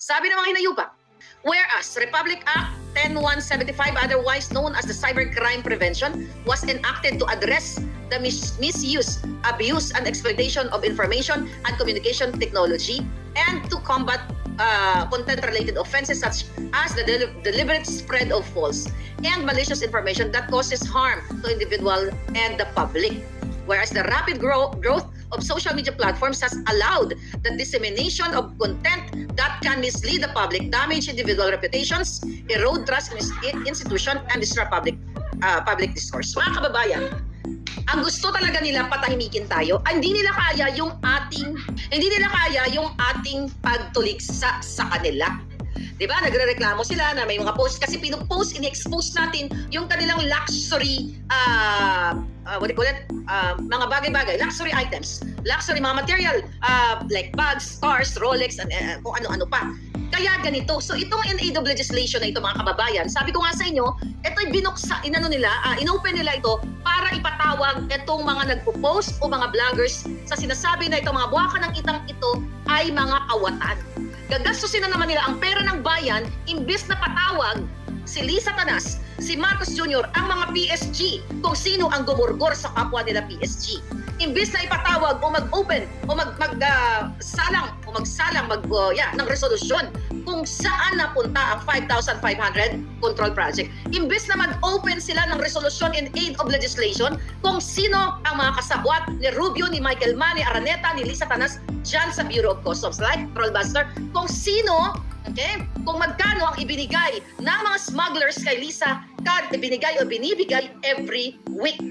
Sabi ng mga hinayupa, whereas Republic Act 10175, otherwise known as the Cybercrime Prevention, was enacted to address the misuse, abuse, and exploitation of information and communication technology and to combat content-related offenses such as the deliberate spread of false and malicious information that causes harm to individual and the public. Whereas the rapid growth of social media platforms has allowed the dissemination of content that can mislead the public, damage individual reputations, erode trust in institution, and disrupt public discourse. Mga kababayan, ang gusto talaga nila patahimikin tayo, hindi nila kaya yung ating pagtulig sa kanila. Diba? Nagrereklamo sila na may mga post kasi pinopost, in-expose natin yung kanilang luxury mga bagay-bagay, luxury items, luxury mga material like bags, cars, Rolex, and kung ano-ano pa. Kaya ganito. So itong NAW legislation na ito mga kababayan, sabi ko nga sa inyo, ito'y inopen nila ito para ipatawag itong mga nagpo-post o mga vloggers sa sinasabi na itong mga buwaka ng itang ito ay mga kawatan. Gagastusin na naman nila ang pera ng bayan imbis na patawag si Lisa Tanas, si Marcos Jr., ang mga PSG kung sino ang gumurgor sa kapwa nila PSG. Imbis na ipatawag o mag-open o magsalang ng resolusyon kung saan napunta ang 5,500 control project. Imbis na mag-open sila ng resolusyon in aid of legislation kung sino ang mga kasabwat ni Rubio, ni Michael Mann, ni Araneta, ni Lisa Tanas dyan sa Bureau of Customs, like Trollbuster, kung sino, okay, kung magkano ang ibinigay ng mga smugglers kay Lisa, ibinigay o binibigay every week.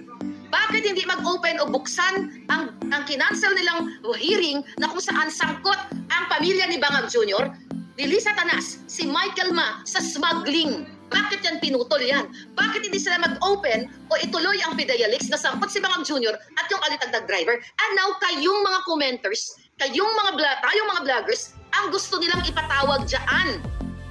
Bakit hindi mag-open o buksan ang kinancel nilang hearing na kung saan sangkot ang pamilya ni Bangag Jr., ni Lisa Tanas, si Michael Ma sa smuggling? Bakit yan pinutol yan? Bakit hindi sila mag-open o ituloy ang Fidelix na sangkot si Bangag Jr. at yung alitagdag driver? And now, kayong mga commenters, tayong mga vloggers, ang gusto nilang ipatawag dyan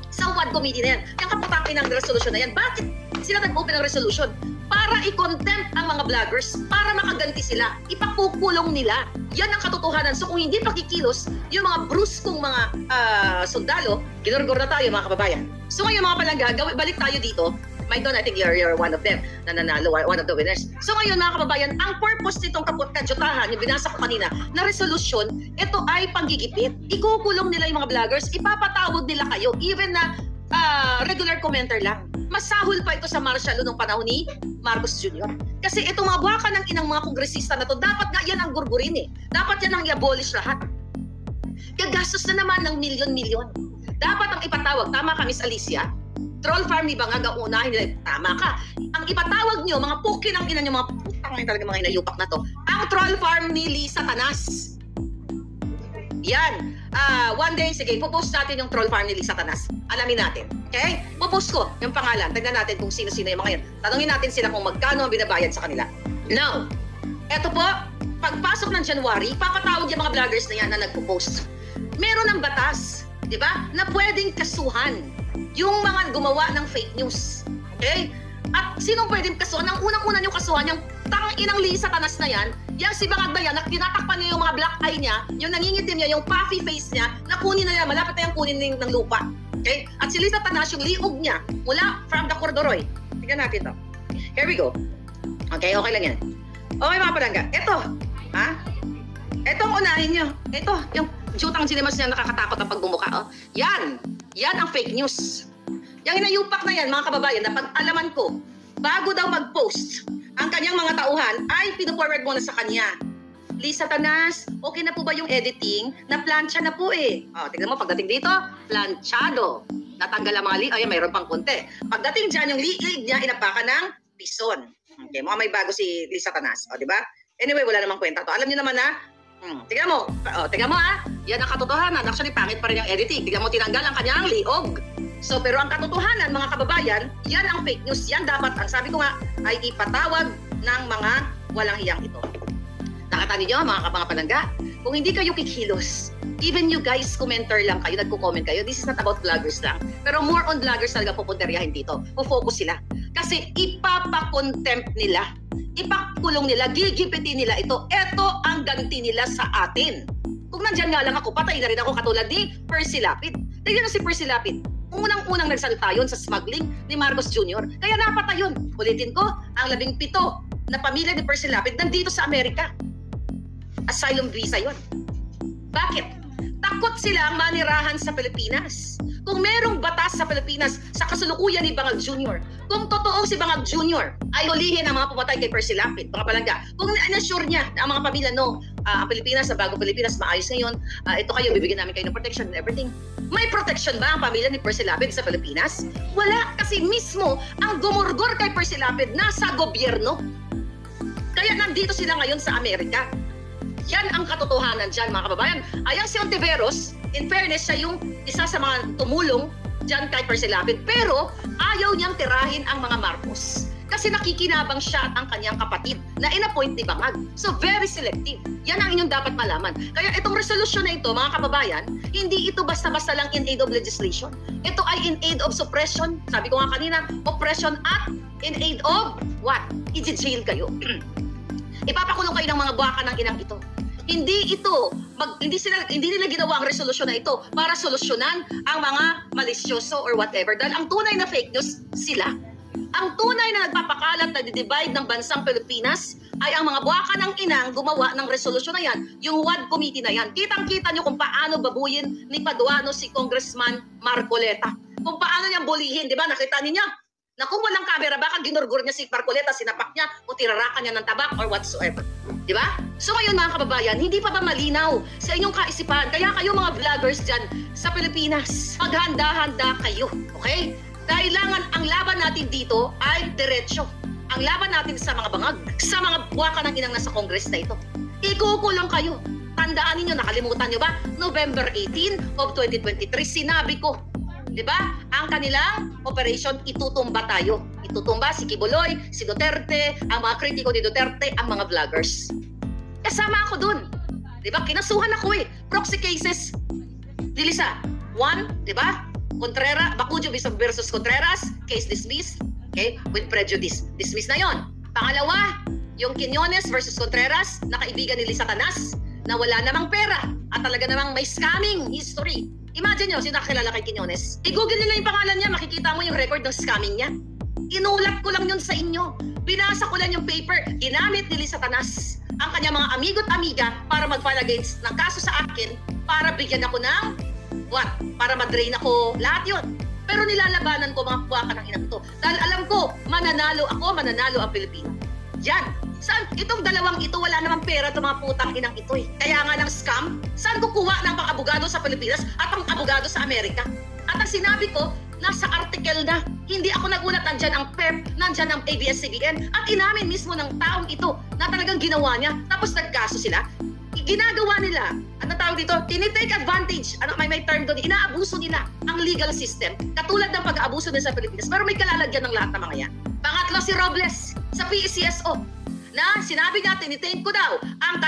sa WAD committee na yan. Yung kapatangin ng resolution na yan. Bakit sila nag-open ng resolution? Para i-contempt ang mga vloggers, para makaganti sila, ipakukulong nila. Yan ang katotohanan. So kung hindi pakikilos, yung mga bruskong mga sundalo, ginurgor na tayo mga kababayan. So ngayon mga palangga, balik tayo dito. Maidon, I think you're one of them na nanalo, one of the winners. So ngayon mga kababayan, ang purpose nitong kadyutahan, yung binasa ko kanina, na resolution, ito ay panggigipit. Ikukulong nila yung mga vloggers, ipapatawag nila kayo, even na regular commenter lang. Masahol pa ito sa martial law nung panahon ni Marcos Jr. Kasi itong mga buwaka ng inang mga kongresista na to, dapat nga yan ang gurgurin eh. Dapat yan ang i-abolish lahat. Gagastos na naman ng milyon-milyon. Dapat ang ipatawag, tama ka Miss Alicia, troll farm ni Bangag ang unahin nila, tama ka. Ang ipatawag nyo, mga pukin ang ina nyo, mga putang ngayon talaga mga hinayupak na to, ang troll farm ni Lisa Tanas. Yan. One day, sige, pupost natin yung troll farm ni Lisa Tanas. Alamin natin. Okay? Pupost ko yung pangalan. Tignan natin kung sino-sino yung mga yan. Tanungin natin sila kung magkano ang binabayad sa kanila. Now, eto po, pagpasok ng January, papatawag yung mga vloggers na yan na nagpo-post. Meron ng batas, di ba, na pwedeng kasuhan yung mga gumawa ng fake news. Okay? At sinong pwedeng kasuhan? Ang unang-una yung kasuhan, yung tang-inang Lisa Tanas na yan, yung si Bangag na yan, na tinatakpan niya yung mga black eye niya, yung nangingitim niya, yung puffy face niya, na kunin na yan, malapit na yung kunin ng lupa. Okay? At si Lisa Tanas, yung liog niya, mula from the Cordoroy. Tignan natin to. Here we go. Okay, okay lang yan. Okay mga palangga, ito. Ha? Ito ang unahin nyo. Ito, yung jutang sinimas niya nakakatakot ang pagbumuka. Oh. Yan. Yan ang fake news. Yung inayupak na yan, mga kababayan, na pag-alaman ko, bago daw mag-post, ang kanyang mga tauhan ay pinuforward mo na sa kanya. Lisa Tanas, okay na po ba yung editing? Na-plancha na po eh. O, tignan mo, pagdating dito, planchado. Natanggal ang mga liig. Ay, mayroon pang konti. Pagdating dyan, yung liig niya, inapakan ng pison. Okay, mukhang may bago si Lisa Tanas. O, di ba? Anyway, wala namang kwenta to. Alam niyo naman na, tignan mo. O, tignan mo ha. Yan ang katotohanan. Actually, pangit pa rin yung editing. Tignan mo, tinanggal ang kanyang liog. So, pero ang katotohanan, mga kababayan, yan ang fake news. Yan dapat, ang sabi ko nga, ay ipatawag ng mga walang hiyang ito. Nakita ninyo, mga palangga, kung hindi kayo kikilos, even you guys, commenter lang kayo, nagko-comment kayo, this is not about vloggers lang. Pero more on vloggers talaga pupunteryahin dito. Focus sila. Kasi ipapakontempt nila, ipakulong nila, gigipitin nila ito. Ito ang ganti nila sa atin. Kung nandyan nga lang ako, patay na rin ako katulad ni Percy Lapid. Tignan mo si Percy Lapid. Unang-unang nagsalita yun sa smuggling ni Marcos Jr. Kaya napatay yun. Ulitin ko, ang 17 na pamilya ni Percy Lapid nandito sa Amerika. Asylum visa yun. Bakit? Takot silang manirahan sa Pilipinas. Kung merong batas sa Pilipinas sa kasulukuyan ni Bangag Jr., kung totoo si Bangag Jr. ay hulihin ang mga pumatay kay Percy Lapid, mga palangga, kung na-assure niya na ang mga pamilya, no, ang Pilipinas, sa bago Pilipinas, maayos ngayon, ito kayo, bibigyan namin kayo ng protection and everything. May protection ba ang pamilya ni Percy Lapid sa Pilipinas? Wala, kasi mismo ang gumurgor kay Percy Lapid nasa gobyerno. Kaya nandito sila ngayon sa Amerika. Yan ang katotohanan dyan, mga kababayan. Ayang si Ontiveros, in fairness, siya yung isa sa mga tumulong dyan kay Percy Lapid. Pero ayaw niyang tirahin ang mga Marcos. Kasi nakikinabang siya at ang kanyang kapatid na inappoint ni Bangag. So very selective. Yan ang inyong dapat malaman. Kaya itong resolusyon na ito, mga kababayan, hindi ito basta-basta lang in aid of legislation. Ito ay in aid of suppression. Sabi ko nga kanina, oppression at in aid of what? I-jail kayo. Ipapakulong kayo ng mga buwaka ng inang ito. Hindi nila ginawa ang resolusyon na ito para solusyonan ang mga malisyoso or whatever. Dahil ang tunay na fake news, sila. Ang tunay na nagpapakalat na divide ng bansang Pilipinas ay ang mga buwaka ng inang gumawa ng resolusyon na yan, yung WAD committee na yan. Kitang-kita nyo kung paano babuyin ni Paduano si Congressman Marcoleta. Kung paano niyang bulihin, di ba? Nakita niya na kung walang camera, baka ginurgur niya si Marcoleta, sinapak niya o tirarakan niya ng tabak or whatsoever. Di ba? So ngayon mga kababayan, hindi pa ba malinaw sa inyong kaisipan? Kaya kayo mga vloggers dyan sa Pilipinas, maghanda-handa kayo. Okay? Kailangan ang laban natin dito ay diretsyo. Ang laban natin sa mga bangag, sa mga buwaka ng inang nasa Congress na ito. Ikukulong kayo. Tandaan ninyo, nakalimutan nyo ba? November 18 of 2023, sinabi ko, di ba? Ang kanilang operation, itutumba tayo. Itutumba si Kibuloy, si Duterte, ang mga kritiko ni Duterte, ang mga vloggers. Kasama ako dun. Di ba? Kinasuhan ako eh. Proxy cases. Dilisa. 1, di ba? Contreras, Bacujo versus Contreras, case dismissed. Okay? With prejudice. Dismiss na yon. Pangalawa, yung Quiñones versus Contreras, na kaibigan ni Lisa Tanas, na wala namang pera at talaga namang may scamming history. Imagine nyo, sino nakilala kay Quiñones? I-google nyo lang yung pangalan niya, makikita mo yung record ng scamming niya. Inulat ko lang yun sa inyo. Binasa ko lang yung paper. Ginamit ni Lisa Tanas ang kanyang mga amigo at amiga para mag-file against ng kaso sa akin para bigyan ako ng what? Para mag-drain ako. Lahat yun. Pero nilalabanan ko mga buwaka ng inang ito. Dahil alam ko, mananalo ako, mananalo ang Pilipino. Yan. Saan? Itong dalawang ito, wala namang pera itong mga putang inang ito eh. Kaya nga ng scam, saan kukuha ng pang-abogado sa Pilipinas at pang-abogado sa Amerika? At ang sinabi ko, nasa article na, hindi ako nagulat, nandyan ang PEP, nandyan ang ABS-CBN, at inamin mismo ng taong ito na talagang ginawa niya, tapos nagkaso sila. Ginagawa nila, ano tawag dito, tinitake advantage, may term doon, inaabuso nila ang legal system, katulad ng pag-aabuso din sa Pilipinas, pero may kalalagyan ng lahat ng mga yan. Pangatlo si Robles, sa PCSO, na sinabi niya, tinitain ko daw ang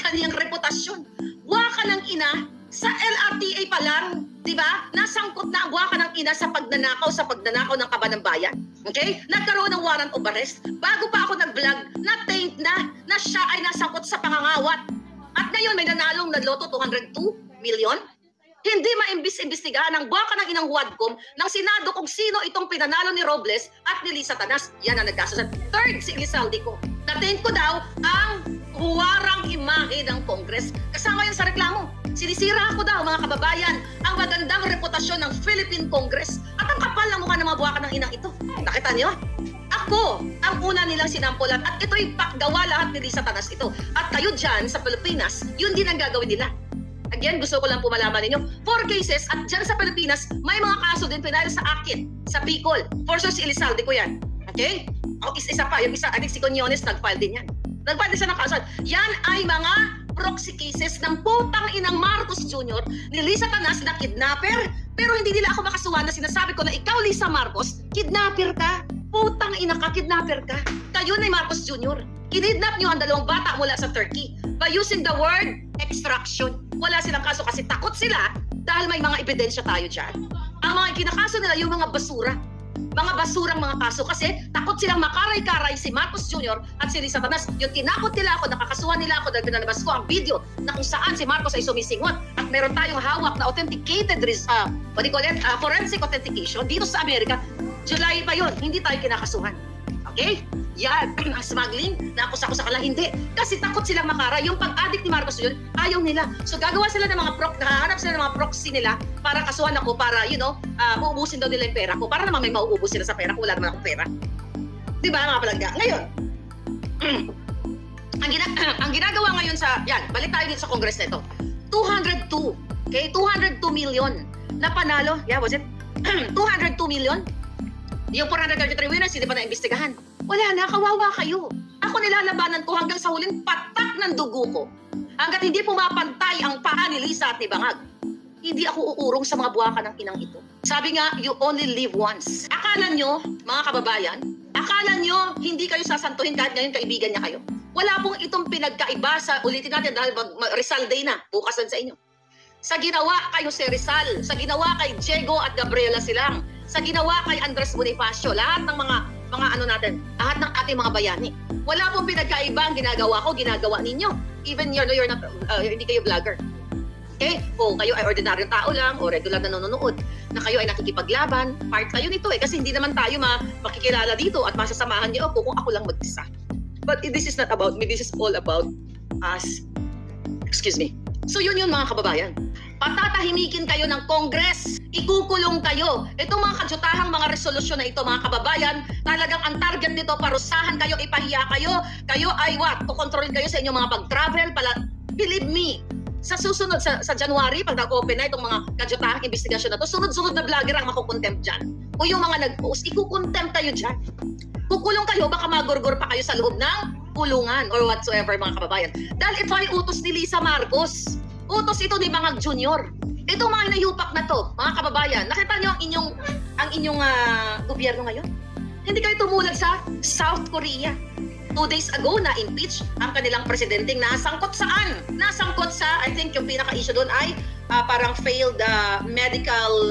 kaniyang reputasyon. Waka ng ina, sa LRTA pa lang, di ba? Nasangkot na ang waka ng ina sa pagnanakaw ng kaba ng bayan. Okay? Nagkaroon ng warrant of arrest. Bago pa ako nag-vlog, na-taint na siya ay nasangkot sa pangangawat. At ngayon may nanalong na loto 202 million. Hindi maimbestigahan ng waka ng inang Wadcom ng Senado kung sino itong pinanalo ni Robles at ni Lisa Tanas. Yan ang nagkaso sa third si Elizalde ko. Na-taint ko daw ang huwarang imahe ng Congress. Kasama yan sa reklamo. Sinisira ko daw, mga kababayan, ang magandang reputasyon ng Philippine Congress at ang kapal ng mukha ng mga buwaka ng inang ito. Nakita niyo? Ako ang una nilang sinampulan at ito'y pakgawa lahat ni Lisa Tanas ito. At kayo dyan sa Pilipinas, yun din ang gagawin nila. Again, gusto ko lang po malaman ninyo, 4 cases at dyan sa Pilipinas, may mga kaso din pinala sa akin, sa Bicol. For sure si Elizalde ko yan. Okay? O, isa pa, yung isa, I think si Quiñones, nag-file din yan. Nag-file din siya ng kaso. Yan ay mga proxy cases ng putang inang Marcos Jr. ni Lisa Tanas na kidnapper, pero hindi nila ako makasuhan na sinasabi ko na ikaw, Lisa Marcos, kidnapper ka. Putang ina ka, kidnapper ka. Kayo ni Marcos Jr. Kinidnap nyo ang 2 bata mula sa Turkey by using the word extraction. Wala silang kaso kasi takot sila dahil may mga ebidensya tayo dyan. Ang mga kinakaso nila yung mga basura. mga basurang mga kaso kasi takot silang makaray-karay si Marcos Jr. at si Risa Tanas. Yung tinakot nila ako, nakakasuhan nila ako dahil pinalabas ko ang video na kung saan si Marcos ay sumisingot at meron tayong hawak na authenticated forensic authentication dito sa Amerika. July pa yun, hindi tayo kinakasuhan. Okay? Yan, ang smuggling, nakusa ko sa kanila, hindi. Kasi takot silang makara. Yung pag-addict ni Marcos yun, ayaw nila. So gagawa sila ng mga nakahanap sila ng mga proxy nila para kasuhan ako, para, uubusin daw nila yung pera ko. Para naman may mauubos sila sa pera ko, wala naman akong pera. Di ba, mga palangga? Ngayon, ang ginagawa ngayon balik tayo dito sa Congress na ito. 202, okay? 202 million na panalo. Yeah, was it? 202 million? Yung 433 winners, hindi pa na-imbestigahan. Wala na, kawawa kayo. Ako nilalabanan ko hanggang sa huling patak ng dugo ko. Hanggat hindi pumapantay ang paa ni Lisa at ni Bangag, hindi ako uurong sa mga buwaka ng inang ito. Sabi nga, you only live once. Akala nyo, mga kababayan, akala nyo hindi kayo sasantuhin kahit ngayon kaibigan niya kayo. Wala pong itong pinagkaiba sa, ulitin natin dahil Rizal Day na, bukas lang sa inyo. Sa ginawa kayo si Rizal, sa ginawa kay Diego at Gabriela Silang, sa ginawa kay Andres Bonifacio, lahat ng mga natin, lahat ng ating mga bayani. Wala pong pinagkaiba ang ginagawa ko, ginagawa ninyo. Even you're not, hindi kayo vlogger. Okay? O kayo ay ordinaryong tao lang, o regular na nanonood, na kayo ay nakikipaglaban, part kayo nito kasi hindi naman tayo makikilala dito at masasamahan niyo ako kung ako lang mag-isa. But this is not about me, this is all about us. Excuse me. So yun mga kababayan. Patatahimikin kayo ng Congress. Ikukulong kayo. Itong mga kadyutahang mga resolusyon na ito, mga kababayan, talagang ang target nito, parusahan kayo, ipahiya kayo. Kayo ay kukontrolin kayo sa inyong mga pag-travel. Believe me, sa susunod, sa January, pag nag-open na itong mga kadyutahang investigasyon na ito, sunod-sunod na vlogger ang makukontempt dyan. O yung mga nag-post, ikukontempt kayo dyan. Kukulong kayo, baka magurgur pa kayo sa loob ng kulungan or whatsoever, mga kababayan. Dahil ito ay utos ni Lisa Marcos. Utos ito ni Bangag Jr. Itong mga inayupak na to, mga kababayan, nakita nyo ang inyong gobyerno ngayon? Hindi kayo tumulag sa South Korea. 2 days ago na impeach ang kanilang presidenteng nasangkot saan? Nasangkot sa, I think yung pinaka-issue doon ay parang failed medical,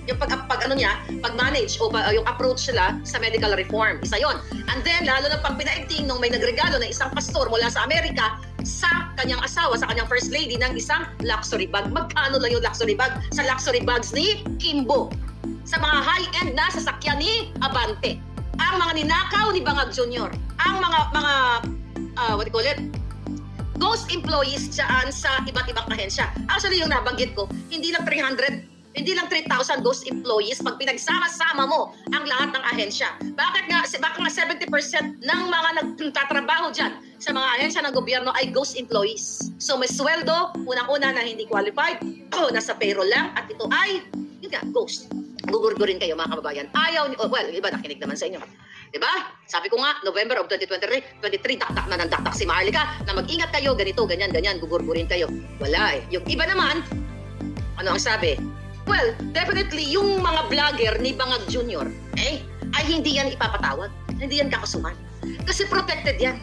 yung pag-manage o yung approach sila sa medical reform. Isa yon. And then, lalo na pang pinaigting nung may nagregalo na isang pastor mula sa Amerika sa kanyang asawa, sa kanyang first lady ng isang luxury bag. Magkano lang yung luxury bag sa luxury bags ni Kimbo? Sa mga high-end na sasakyan ni Abante. Ang mga ninakaw ni Bangag Jr. Ang ghost employees dyan sa iba't ibang ahensya. Actually, yung nabanggit ko, hindi lang 3,000 ghost employees pag pinagsama-sama mo ang lahat ng ahensya. Baka nga 70% ng mga nagtatrabaho dyan sa mga ahensya ng gobyerno ay ghost employees. So may sweldo, unang-una na hindi qualified, nasa payroll lang, at ito ay, ghost. Gugurgurin kayo mga kababayan. Ayaw ni, iba nakinig naman sa inyo. Diba? Sabi ko nga, November of 2023, dakdak na ng dakdak si Maharlika na mag-ingat kayo, ganito, ganyan, gugurgurin kayo. Wala eh. Yung iba naman, ano ang sabi? Well, definitely, yung mga vlogger ni Bangag Jr., ay hindi yan ipapatawag. Hindi yan kakasuhan. Kasi protected yan.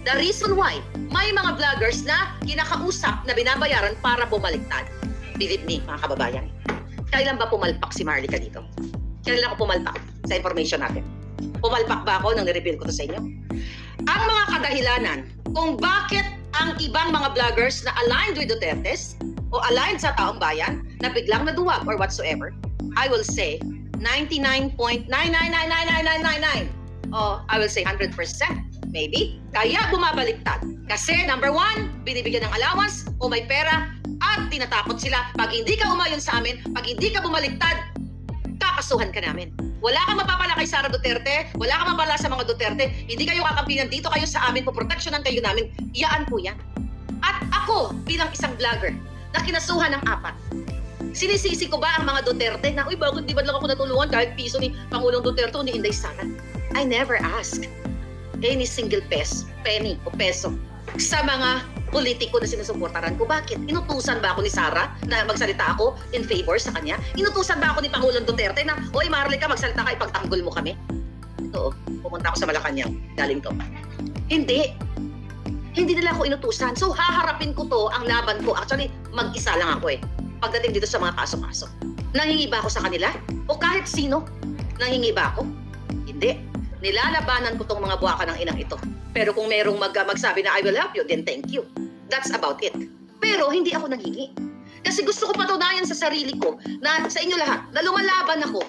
The reason why, may mga vloggers na kinakausap na binabayaran para bumaliktad. Believe me, mga kababayan. Kailan ba pumalpak si Maharlika dito? Kailan ako pumalpak sa information natin? Pumalpak ba ako nang nireveal ko to sa inyo? Ang mga kadahilanan kung bakit ang ibang mga vloggers na aligned with Dutertes o aligned sa taong bayan na biglang naduwag or whatsoever, I will say 99.9999999 o I will say 100% maybe, kaya bumabaliktad. Kasi number 1, binibigyan ng allowance o may pera at tinatakot sila. Pag hindi ka umayon sa amin, pag hindi ka bumaliktad, kakasuhan ka namin. Wala kang mapapala kay Sara Duterte, wala kang mapapala sa mga Duterte, hindi kayo kakampinan dito, kayo sa amin, puproteksyonan kayo namin, iyaan po yan. At ako, bilang isang vlogger, na kinasuhan ng 4, sinisisi ko ba ang mga Duterte na, bakit di ba lang ako natulungan kahit piso ni Pangulong Duterte o ni Inday Sara? I never ask any single penny o peso sa mga politiko na sinusuportaran ko. Bakit? Inutusan ba ako ni Sara na magsalita ako in favor sa kanya? Inutusan ba ako ni Pangulong Duterte na, oy Maharlika, magsalita ka, ipagtanggol mo kami? Ito, pumunta ako sa Malacanang, galing to. Hindi. Hindi nila ako inutusan. So, haharapin ko to, ang laban ko. Actually, mag-isa lang ako pagdating dito sa mga kaso-kaso. Nangingi ba ako sa kanila? O kahit sino? Nanghingi ba ako? Hindi. Nilalabanan ko tong mga buwaka ng inang ito. Pero kung merong magsabi na I will help you, then thank you. That's about it. Pero hindi ako nanghingi. Kasi gusto ko patunayan sa sarili ko na sa inyo lahat, na lumalaban ako.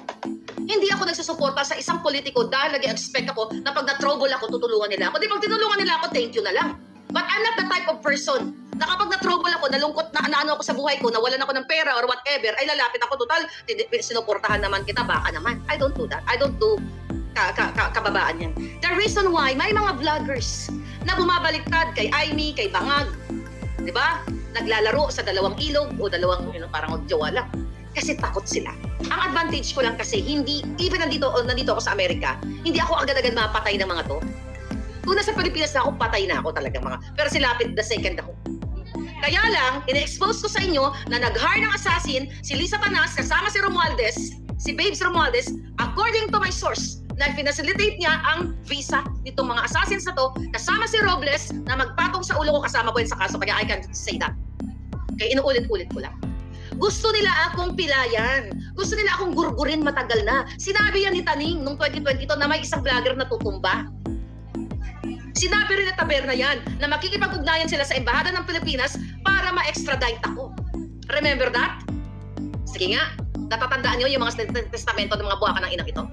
Hindi ako nagsusuporta sa isang politiko dahil nag-expect ako na pag na-trouble ako, tutulungan nila ako. Di pag tinulungan nila ako, thank you na lang. But I'm not the type of person na kapag na-trouble ako, nalungkot na ano ako sa buhay ko, nawalan ako ng pera or whatever, ay lalapit ako, total, sinuportahan naman kita, baka naman. I don't do that. I don't do kababaan yan. The reason why, may mga vloggers na bumabaliktad kay Aimee, kay Bangag, di ba? Naglalaro sa dalawang ilog o dalawang parang jowa lang. Kasi takot sila. Ang advantage ko lang kasi hindi, even nandito ako sa Amerika, hindi ako agad-agad mapatay ng mga to. Kung nasa Pilipinas na ako, patay na ako talagang mga. Pero silapit the second ako. Kaya lang, ina-expose ko sa inyo na nag-hire ng assassin, si Lisa Tanas, kasama si Romualdez, si Babes Romualdez, according to my source, na pinacilitate niya ang visa nitong mga assassins na to, kasama si Robles, na magpatong sa ulo ko, kasama ko yun sa kaso, kaya I can say that. Kaya inuulit-ulit ko lang. Gusto nila akong pilayan. Gusto nila akong gurgurin matagal na. Sinabi yan ni Taning noong 2022 na may isang vlogger na tutumba. Sinabi rin na Taberna yan na makikipag-ugnayan sila sa Embahada ng Pilipinas para ma-extradite ako. Remember that? Sige nga, natatandaan nyo yung mga testamento ng mga buwaka ng inang ito?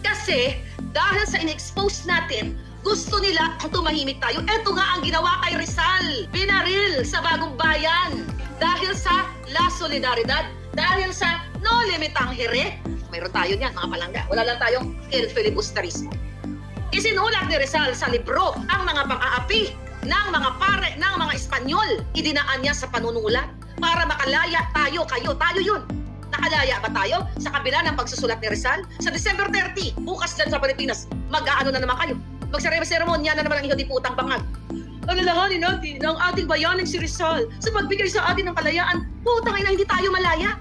Kasi dahil sa in-expose natin, gusto nila ang tumahimik tayo. Ito nga ang ginawa kay Rizal. Binaril sa Bagong Bayan. Dahil sa La Solidaridad. Dahil sa No Limitang Here. Mayroon tayo niyan, mga palangga. Wala lang tayong El Filibusterismo. Isinulat ni Rizal sa libro ang mga pang-aapi ng mga pare, ng mga Espanyol. Idinaan niya sa panunulat para makalaya tayo, tayo yun. Nakalaya ba tayo sa kabila ng pagsusulat ni Rizal? Sa December 30, bukas dyan sa Pilipinas, mag-aano na naman kayo? Magseremonya na naman ang hindi putang Bangag. Alalahanin natin ng ating bayaning si Rizal sa pagbigay sa atin ng kalayaan. Putang ina, hindi tayo malaya.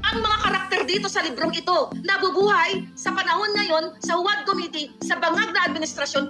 Ang mga karakter dito sa librong ito, nabubuhay sa panahon ngayon sa WAD Committee, sa Bangag na administrasyon.